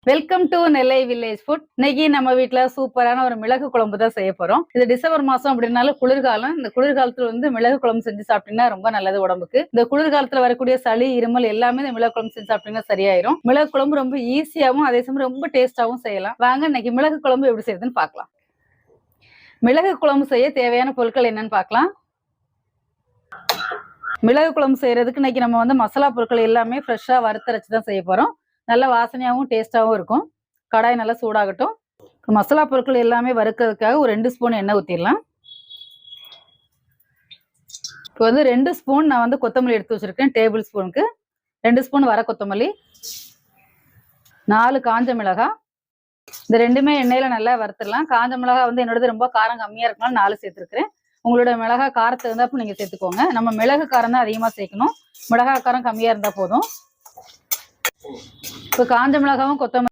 Welcome to Nellai village food. இன்னைக்கு நம்ம வீட்டுல சூப்பரான ஒரு மிளகு குழம்பு தான் செய்ய போறோம். இது டிசம்பர் மாசம் அப்படின்னால குளிர்காலம். இந்த குளிர்காலத்துல மிளகு குழம்பு செஞ்சு சாப்பிட்டீங்கன்னா ரொம்ப நல்லது உடம்புக்கு. இந்த குளிர்காலத்துல வரக்கூடிய சளி, இருமல் எல்லாமே இந்த மிளகு குழம்பு செஞ்சு சாப்பிட்டீங்கன்னா சரியாயிரும். மிளகு குழம்பு ரொம்ப ஈஸியாவும் அதே சமயம் ரொம்ப டேஸ்டாவும் செய்யலாம். வாங்க இன்னைக்கு மிளகு குழம்பு எப்படி செய்யுதுன்னு பார்க்கலாம். மிளகு குழம்பு செய்ய தேவையான பொருட்கள் என்னன்னு பார்க்கலாம். மிளகு குழம்பு செய்யறதுக்கு இன்னைக்கு நம்ம மசாலா பொருட்கள் எல்லாமே ஃப்ரெஷ்ஷா வறுத்தரைச்சு தான் செய்ய போறோம். நல்ல வாசனையாகவும் டேஸ்டாகவும் இருக்கும். கடாய் நல்லா சூடாகட்டும். மசாலா பொருட்கள் எல்லாமே வறுக்கிறதுக்காக ஒரு 2 ஸ்பூன் எண்ணெய் ஊற்றிடலாம். இப்போ 2 ஸ்பூன் நான் கொத்தமல்லி எடுத்து வச்சிருக்கேன். டேபிள் ஸ்பூனுக்கு 2 ஸ்பூன் வர கொத்தமல்லி, 4 காஞ்ச மிளகாய். இந்த ரெண்டுமே எண்ணெயில நல்லா வறுத்துடலாம். காஞ்ச மிளகாய் என்னோடது ரொம்ப காரம் கம்மியா இருக்கனால 4 சேர்த்துருக்கிறேன். உங்களோட மிளகாய் காரத்தை இருந்தால் நீங்க சேர்த்துக்கோங்க. நம்ம மிளகு காரம் தான் அதிகமாக சேர்க்கணும். மிளகாய் காரம் கம்மியா இருந்தா போதும். இப்போ காஞ்ச மிளகாவும் கொத்தமல்லி